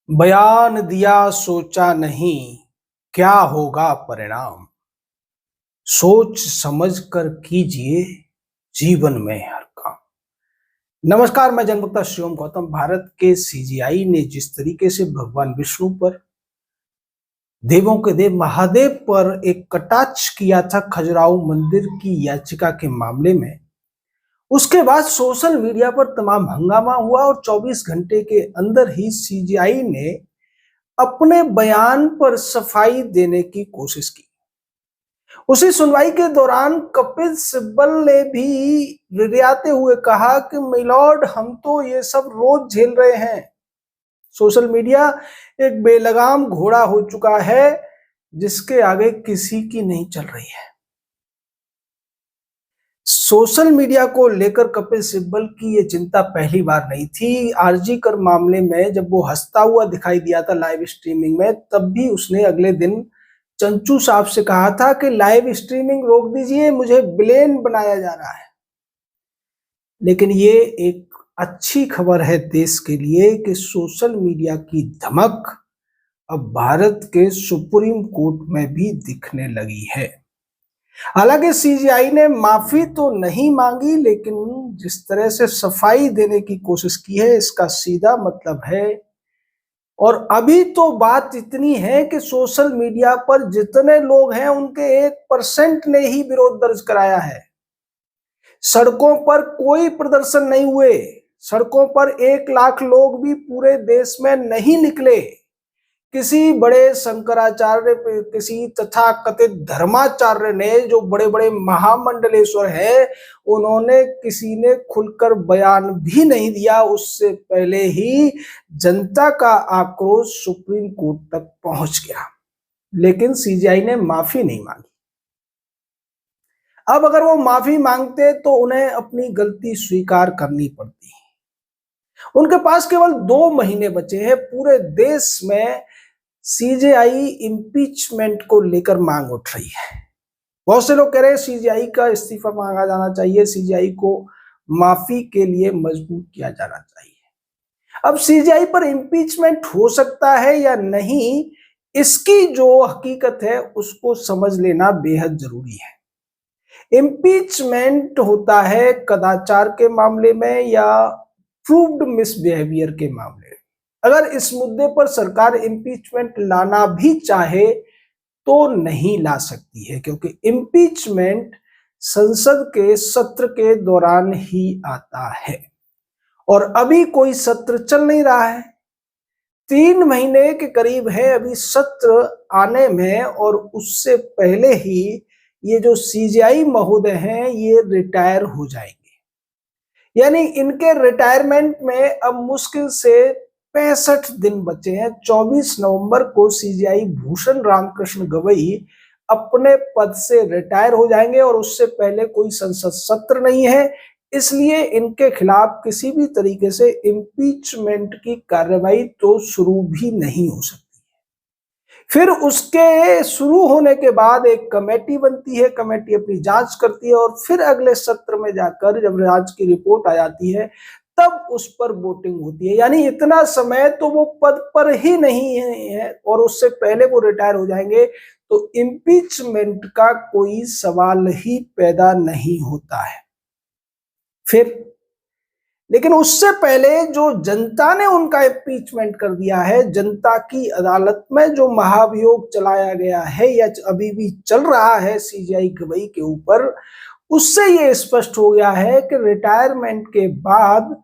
बयान दिया सोचा नहीं, क्या होगा परिणाम। सोच समझ कर कीजिए जीवन में हर काम। नमस्कार, मैं जनवक्ता शिवम गौतम। भारत के सीजीआई ने जिस तरीके से भगवान विष्णु पर, देवों के देव महादेव पर एक कटाक्ष किया था खजुराहो मंदिर की याचिका के मामले में, उसके बाद सोशल मीडिया पर तमाम हंगामा हुआ और 24 घंटे के अंदर ही सीजीआई ने अपने बयान पर सफाई देने की कोशिश की। उसी सुनवाई के दौरान कपिल सिब्बल ने भी रिरियाते हुए कहा कि मिलॉर्ड, हम तो ये सब रोज झेल रहे हैं। सोशल मीडिया एक बेलगाम घोड़ा हो चुका है जिसके आगे किसी की नहीं चल रही है। सोशल मीडिया को लेकर कपिल सिब्बल की ये चिंता पहली बार नहीं थी। आरजी कर मामले में जब वो हंसता हुआ दिखाई दिया था लाइव स्ट्रीमिंग में, तब भी उसने अगले दिन चंचू साहब से कहा था कि लाइव स्ट्रीमिंग रोक दीजिए, मुझे विलेन बनाया जा रहा है। लेकिन ये एक अच्छी खबर है देश के लिए कि सोशल मीडिया की धमक अब भारत के सुप्रीम कोर्ट में भी दिखने लगी है। हालांकि सीजीआई ने माफी तो नहीं मांगी, लेकिन जिस तरह से सफाई देने की कोशिश की है इसका सीधा मतलब है। और अभी तो बात इतनी है कि सोशल मीडिया पर जितने लोग हैं उनके 1% ने ही विरोध दर्ज कराया है। सड़कों पर कोई प्रदर्शन नहीं हुए। सड़कों पर 1 लाख लोग भी पूरे देश में नहीं निकले। किसी बड़े शंकराचार्य, किसी तथाकथित धर्माचार्य ने, जो बड़े बड़े महामंडलेश्वर हैं, उन्होंने किसी ने खुलकर बयान भी नहीं दिया। उससे पहले ही जनता का आक्रोश सुप्रीम कोर्ट तक पहुंच गया, लेकिन सीजीआई ने माफी नहीं मांगी। अब अगर वो माफी मांगते तो उन्हें अपनी गलती स्वीकार करनी पड़ती। उनके पास केवल 2 महीने बचे हैं। पूरे देश में सीजीआई इम्पीचमेंट को लेकर मांग उठ रही है। बहुत से लोग कह रहे हैं सीजीआई का इस्तीफा मांगा जाना चाहिए, सीजीआई को माफी के लिए मजबूर किया जाना चाहिए। अब सीजीआई पर इम्पीचमेंट हो सकता है या नहीं, इसकी जो हकीकत है उसको समझ लेना बेहद जरूरी है। इम्पीचमेंट होता है कदाचार के मामले में या प्रूव्ड मिसबिहेवियर के मामले में। अगर इस मुद्दे पर सरकार इम्पीचमेंट लाना भी चाहे तो नहीं ला सकती है, क्योंकि इम्पीचमेंट संसद के सत्र के दौरान ही आता है और अभी कोई सत्र चल नहीं रहा है। 3 महीने के करीब है अभी सत्र आने में, और उससे पहले ही ये जो सीजीआई महोदय हैं ये रिटायर हो जाएंगे। यानी इनके रिटायरमेंट में अब मुश्किल से 65 दिन बचे हैं। 24 नवंबर को सीजीआई भूषण रामकृष्ण गवई अपने पद से रिटायर हो जाएंगे और उससे पहले कोई संसद सत्र नहीं है। इसलिए इनके खिलाफ किसी भी तरीके से इम्पीचमेंट की कार्रवाई तो शुरू भी नहीं हो सकती। फिर उसके शुरू होने के बाद एक कमेटी बनती है, कमेटी अपनी जांच करती है और फिर अगले सत्र में जाकर जब जांच की रिपोर्ट आ जाती है तब उस पर वोटिंग होती है। यानी इतना समय तो वो पद पर ही नहीं है और उससे पहले वो रिटायर हो जाएंगे, तो इम्पीचमेंट का कोई सवाल ही पैदा नहीं होता है। फिर लेकिन उससे पहले जो जनता ने उनका इम्पीचमेंट कर दिया है, जनता की अदालत में जो महाभियोग चलाया गया है या अभी भी चल रहा है सीजीआई गवई के ऊपर, उससे ये स्पष्ट हो गया है कि रिटायरमेंट के बाद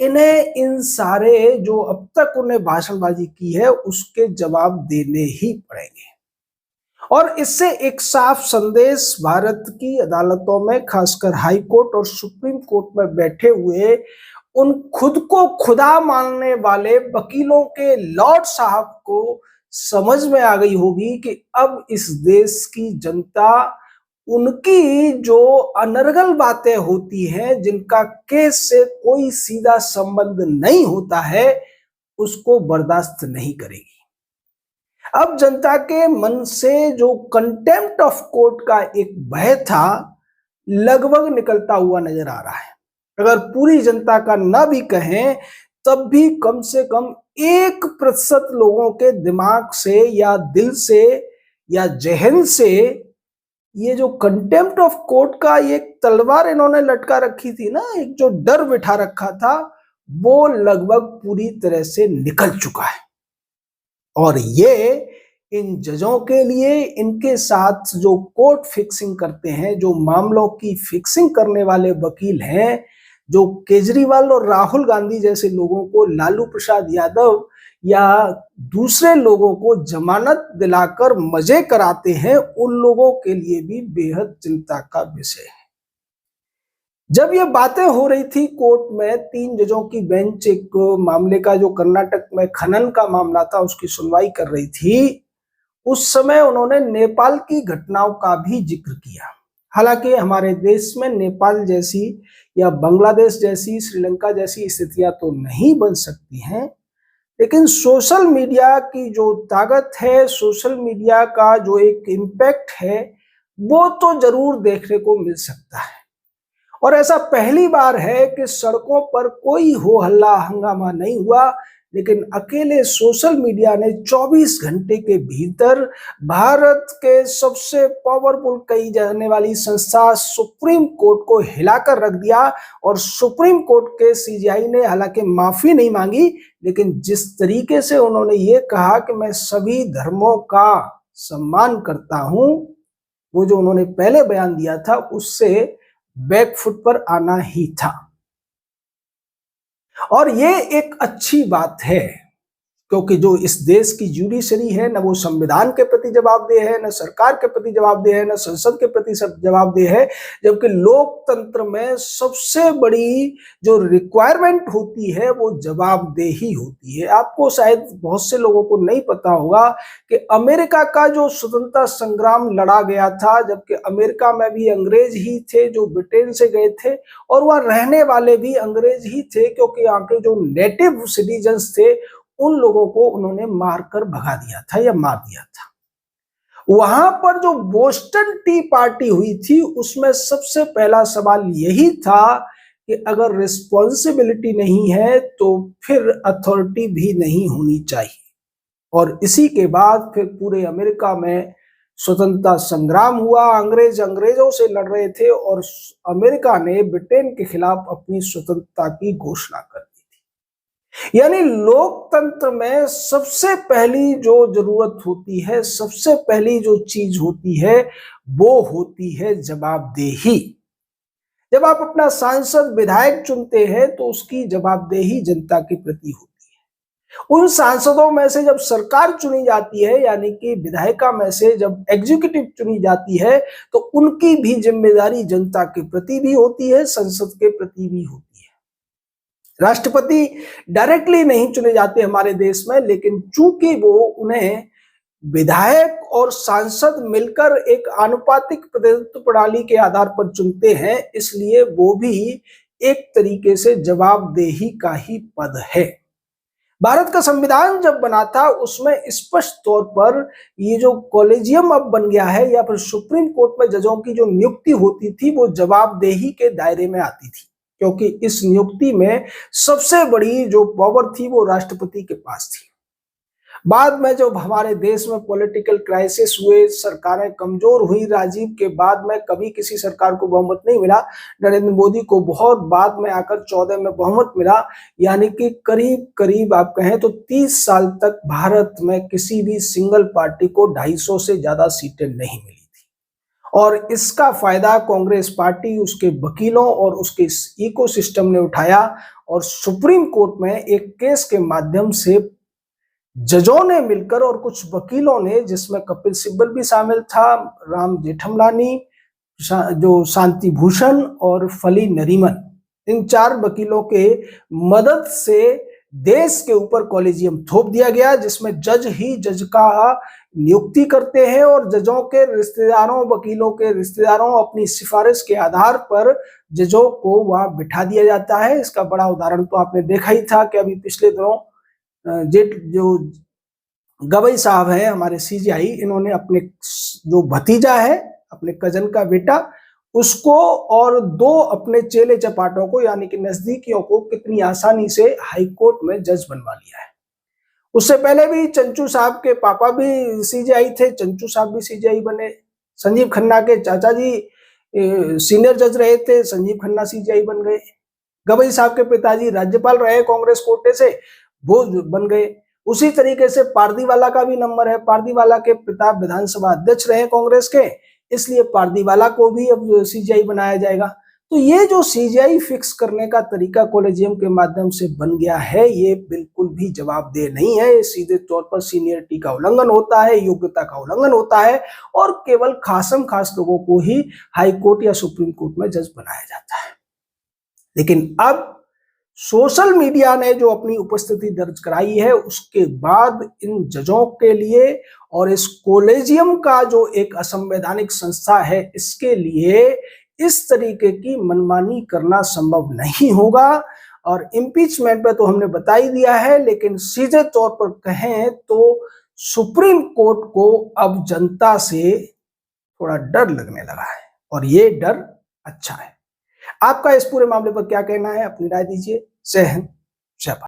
इन्हें इन सारे जो अब तक उन्हें भाषणबाजी की है उसके जवाब देने ही पड़ेंगे। और इससे एक साफ संदेश भारत की अदालतों में, खासकर हाई कोर्ट और सुप्रीम कोर्ट में बैठे हुए उन खुद को खुदा मानने वाले वकीलों के लॉर्ड साहब को समझ में आ गई होगी कि अब इस देश की जनता उनकी जो अनर्गल बातें होती हैं, जिनका केस से कोई सीधा संबंध नहीं होता है, उसको बर्दाश्त नहीं करेगी। अब जनता के मन से जो कंटेम्प्ट ऑफ कोर्ट का एक भय था लगभग निकलता हुआ नजर आ रहा है। अगर पूरी जनता का ना भी कहें तब भी कम से कम 1% लोगों के दिमाग से या दिल से या जहन से ये जो कंटेम्प्ट ऑफ कोर्ट का ये तलवार इन्होंने लटका रखी थी ना, एक जो डर बिठा रखा था, वो लगभग पूरी तरह से निकल चुका है। और ये इन जजों के लिए, इनके साथ जो कोर्ट फिक्सिंग करते हैं, जो मामलों की फिक्सिंग करने वाले वकील हैं, जो केजरीवाल और राहुल गांधी जैसे लोगों को, लालू प्रसाद यादव या दूसरे लोगों को जमानत दिलाकर मजे कराते हैं, उन लोगों के लिए भी बेहद चिंता का विषय है। जब ये बातें हो रही थी कोर्ट में, 3 जजों की बेंच एक मामले का, जो कर्नाटक में खनन का मामला था, उसकी सुनवाई कर रही थी, उस समय उन्होंने नेपाल की घटनाओं का भी जिक्र किया। हालांकि हमारे देश में नेपाल जैसी या बांग्लादेश जैसी, श्रीलंका जैसी स्थितियां तो नहीं बन सकती हैं, लेकिन सोशल मीडिया की जो ताकत है, सोशल मीडिया का जो एक इम्पैक्ट है, वो तो जरूर देखने को मिल सकता है। और ऐसा पहली बार है कि सड़कों पर कोई हो हल्ला हंगामा नहीं हुआ, लेकिन अकेले सोशल मीडिया ने 24 घंटे के भीतर भारत के सबसे पावरफुल कही जाने वाली संस्था सुप्रीम कोर्ट को हिलाकर रख दिया। और सुप्रीम कोर्ट के सीजेआई ने हालांकि माफी नहीं मांगी, लेकिन जिस तरीके से उन्होंने ये कहा कि मैं सभी धर्मों का सम्मान करता हूं, वो जो उन्होंने पहले बयान दिया था, उससे बैकफुट पर आना ही था। और ये एक अच्छी बात है, क्योंकि जो इस देश की जुडिशरी है, न वो संविधान के प्रति जवाबदेह है, न सरकार के प्रति जवाबदेह है, न संसद के प्रति जवाबदेह है, जबकि लोकतंत्र में सबसे बड़ी जो रिक्वायरमेंट होती है वो जवाबदेही होती है। आपको शायद बहुत से लोगों को नहीं पता होगा कि अमेरिका का जो स्वतंत्रता संग्राम लड़ा गया था, जबकि अमेरिका में भी अंग्रेज ही थे जो ब्रिटेन से गए थे, और वह रहने वाले भी अंग्रेज ही थे, क्योंकि यहाँ के जो नेटिव सिटीजन्स थे उन लोगों को उन्होंने मारकर भगा दिया था या मार दिया था। वहां पर जो बोस्टन टी पार्टी हुई थी, उसमें सबसे पहला सवाल यही था कि अगर रिस्पॉन्सिबिलिटी नहीं है तो फिर अथॉरिटी भी नहीं होनी चाहिए। और इसी के बाद फिर पूरे अमेरिका में स्वतंत्रता संग्राम हुआ। अंग्रेज अंग्रेजों से लड़ रहे थे और अमेरिका ने ब्रिटेन के खिलाफ अपनी स्वतंत्रता की घोषणा कर दी थी। यानी लोकतंत्र में सबसे पहली जो जरूरत होती है, सबसे पहली जो चीज होती है, वो होती है जवाबदेही। जब आप अपना सांसद विधायक चुनते हैं तो उसकी जवाबदेही जनता के प्रति होती है। उन सांसदों में से जब सरकार चुनी जाती है, यानी कि विधायिका में से जब एग्जीक्यूटिव चुनी जाती है, तो उनकी भी जिम्मेदारी जनता के प्रति भी होती है, संसद के प्रति भी होती है। राष्ट्रपति डायरेक्टली नहीं चुने जाते हमारे देश में, लेकिन चूंकि वो उन्हें विधायक और सांसद मिलकर एक आनुपातिक प्रतिनिधित्व प्रणाली के आधार पर चुनते हैं, इसलिए वो भी एक तरीके से जवाबदेही का ही पद है। भारत का संविधान जब बना था, उसमें स्पष्ट तौर पर ये जो कॉलेजियम अब बन गया है, या फिर सुप्रीम कोर्ट में जजों की जो नियुक्ति होती थी, वो जवाबदेही के दायरे में आती थी, क्योंकि इस नियुक्ति में सबसे बड़ी जो पावर थी वो राष्ट्रपति के पास थी। बाद में जब हमारे देश में पॉलिटिकल क्राइसिस हुए, सरकारें कमजोर हुई, राजीव के बाद में कभी किसी सरकार को बहुमत नहीं मिला, नरेंद्र मोदी को बहुत बाद में आकर 14 में बहुमत मिला, यानी कि करीब करीब आप कहें तो 30 साल तक भारत में किसी भी सिंगल पार्टी को 250 से ज्यादा सीटें नहीं मिली थी। और इसका फायदा कांग्रेस पार्टी, उसके वकीलों और उसके इकोसिस्टम ने उठाया, और सुप्रीम कोर्ट में एक केस के माध्यम से जजों ने मिलकर और कुछ वकीलों ने, जिसमें कपिल सिब्बल भी शामिल था, राम जेठमलानी, जो शांति भूषण और फली नरीमन, इन 4 वकीलों के मदद से देश के ऊपर कॉलेजियम थोप दिया गया, जिसमें जज ही जज का नियुक्ति करते हैं और जजों के रिश्तेदारों, वकीलों के रिश्तेदारों, अपनी सिफारिश के आधार पर जजों को वहां बिठा दिया जाता है। इसका बड़ा उदाहरण तो आपने देखा ही था कि अभी पिछले दिनों जेठ जो गवई साहब हैं हमारे सीजीआई, इन्होंने अपने जो भतीजा है, अपने कजन का बेटा, उसको और 2 अपने चेले चपाटों को, यानी कि नजदीकियों को, कितनी आसानी से हाई कोर्ट में जज बनवा लिया है। उससे पहले भी चंचू साहब के पापा भी सीजेआई थे, चंचू साहब भी सीजेआई बने। संजीव खन्ना के चाचा जी सीनियर जज रहे थे, संजीव खन्ना सीजेआई बन गए। गवई साहब के पिताजी राज्यपाल रहे कांग्रेस कोटे से, वो बन गए। उसी तरीके से पारदीवाला का भी नंबर है, पारदीवाला के पिता विधानसभा अध्यक्ष रहे कांग्रेस के, इसलिए पारदीवाला को भी अब सीजेआई बनाया जाएगा। तो ये जो सीजेआई फिक्स करने का तरीका कॉलेजियम के माध्यम से बन गया है, ये बिल्कुल भी जवाबदेह नहीं है। सीधे तौर पर सीनियरिटी का उल्लंघन होता है, योग्यता का उल्लंघन होता है, और केवल खासम खास लोगों को ही हाई कोर्ट या सुप्रीम कोर्ट में जज बनाया जाता है। लेकिन अब सोशल मीडिया ने जो अपनी उपस्थिति दर्ज कराई है, उसके बाद इन जजों के लिए और इस कॉलेजियम का जो एक असंवैधानिक संस्था है, इसके लिए इस तरीके की मनमानी करना संभव नहीं होगा। और इम्पीचमेंट पे तो हमने बता ही दिया है, लेकिन सीधे तौर पर कहें तो सुप्रीम कोर्ट को अब जनता से थोड़ा डर लगने लगा है, और ये डर अच्छा है। आपका इस पूरे मामले पर क्या कहना है, अपनी राय दीजिए। जय हिंद।